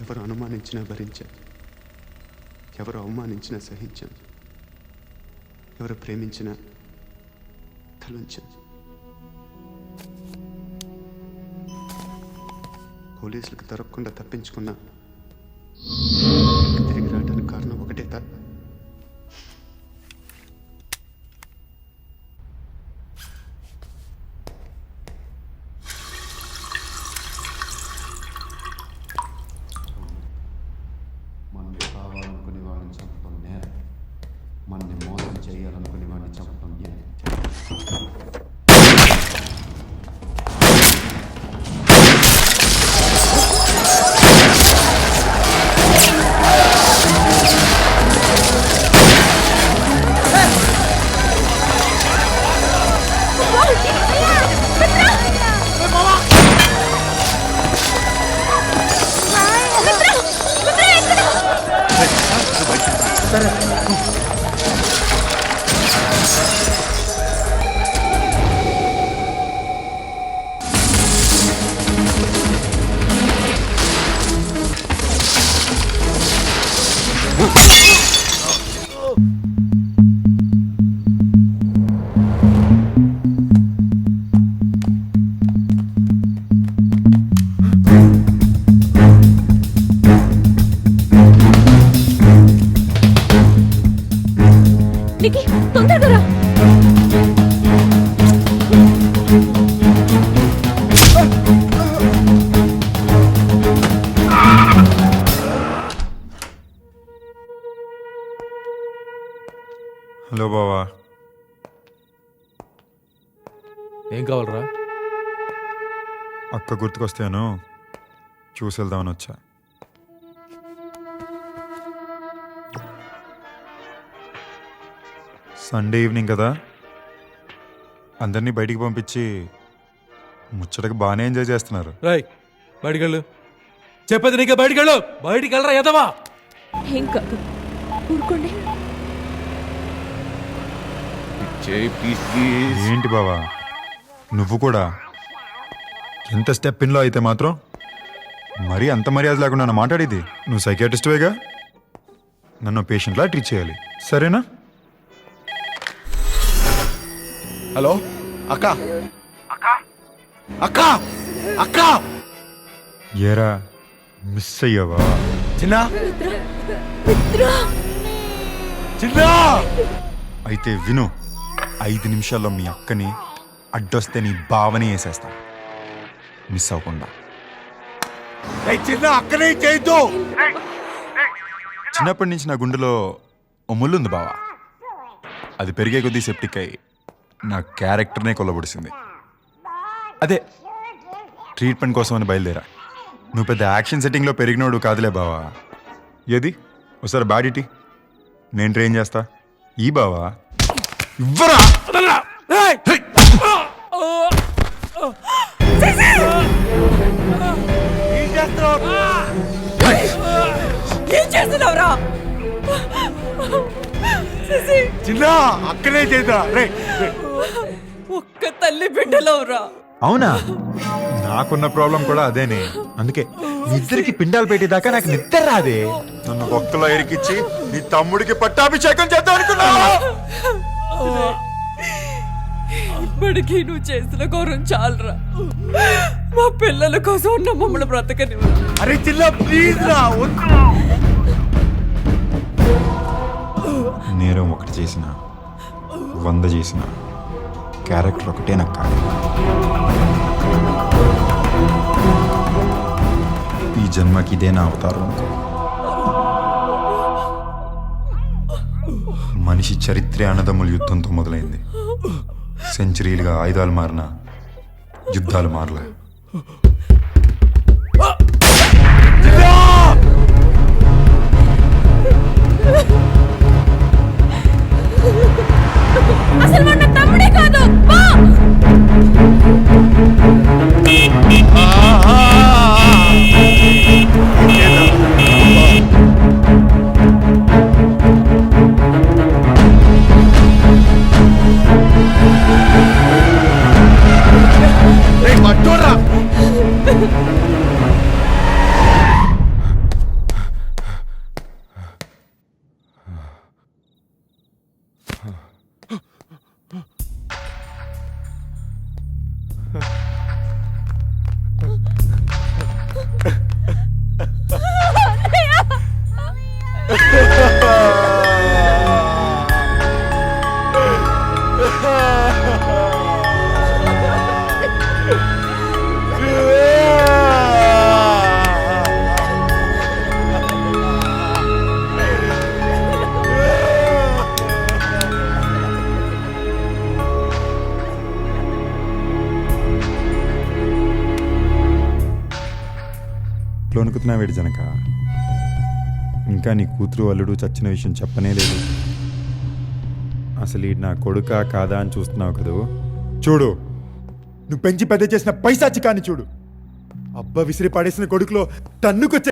ఎవరు అనుమానించినా భరించాను, ఎవరు అవమానించినా సహించాను, ఎవరు ప్రేమించినా తలుంచాను. పోలీసులకు దొరకకుండా తప్పించుకున్నా తిరిగి రావడానికి కారణం ఒకటే మనల్ని కావాలనుకునే వాళ్ళని చంపడం నేరం, మనల్ని మోసం చేయాలనుకునే వాడిని చంపడం న్యాయం. హలో బావా, ఏం కావాలరా? అక్క గుర్తుకొస్తాను, చూసి వెళ్దామని వచ్చా. సండే ఈవినింగ్ కదా, అందరినీ బయటికి పంపించి ముచ్చటకి బాగానే ఎంజాయ్ చేస్తున్నారు. రాయ్ బయటికి వెళ్ళు, చెప్పేది నీకే, బయటికి వెళ్ళు. బయటికి వెళ్ళరా ఎదవా. ఏం కాదు, ఊరుకోండి. ఏంటి బావా నువ్వు కూడా ఎంత స్టెప్ ఇన్లో అయితే మాత్రం మరీ అంత మర్యాద లేకుండా నన్ను మాట్లాడేది. నువ్వు సైకియాట్రిస్ట్వేగా, నన్ను పేషెంట్లా ట్రీట్ చేయాలి, సరేనా? హలో అక్క, అక్క అక్క ఏరా మిస్ అయ్యావా? చిన్న చిన్న అయితే విను, 5 నిమిషాల్లో మీ అక్కని అడ్డొస్తే నీ బావని వేసేస్తా, మిస్ అవ్వకుండా. చిన్న అక్కనే చేయొద్దు. చిన్నప్పటి నుంచి నా గుండెలో ఓ ముళ్ళుంది బావా, అది పెరిగే కొద్దీ సెప్టిక్ అయ్యి నా క్యారెక్టర్నే కొల్లబొడిసింది. అదే ట్రీట్మెంట్ కోసం అని బయలుదేరా. నువ్వు పెద్ద యాక్షన్ సెట్టింగ్లో పెరిగినోడు కాదులే బావా. ఏది ఒకసారి బాడీటీ నేను ట్రైన్ చేస్తా. ఈ బావా ఇవ్వరా. ఏం చేస్తున్నావురా? చిన్న అక్కనే చేద్దా. ఒక్క తల్లి బిడ్డలవురా. అవునా, నాకున్న ప్రాబ్లం కూడా అదేనే. అందుకే ఇద్దరికి పిండాలు పెట్టేదాకా నాకు నిద్ర రాదే. నన్ను ఒక్కలో ఇరికిచ్చి నీ తమ్ముడికి పట్టాభిషేకం చేద్దాం అనుకున్నా. ఇప్పటికీ నువ్వు చేసిన గౌరవం చాలరా. మా పిల్లల కోసం ఉన్న మమ్మల్ని బ్రతకని. అరే చిన్న ప్లీజ్ రా. నేరం ఒకటి చేసిన 100 చేసిన క్యారెక్టర్ ఒకటే నాకు కాదు. ఈ జన్మకి ఇదే నా అవతారం అనుకో. మనిషి చరిత్రే అన్నదమ్ముల యుద్ధంతో మొదలైంది. సెంచరీలుగా ఆయుధాలు మారినా యుద్ధాలు మారలే. అసలు వాడు నా తమ్ముడే కాదు. చూడరా ఎట్లా అనుకుతున్నావేడు జనక? ఇంకా నీ కూతురు అల్లుడు చచ్చిన విషయం చెప్పనే లేదు. అసలు ఈ నా కొడుకా కాదా అని చూస్తున్నావు కదూ. చూడు, నువ్వు పెంచి పెద్ద చేసిన పైసాచి కాని చూడు. అబ్బ విసిరి పడేసిన కొడుకులో తన్నుకొచ్చే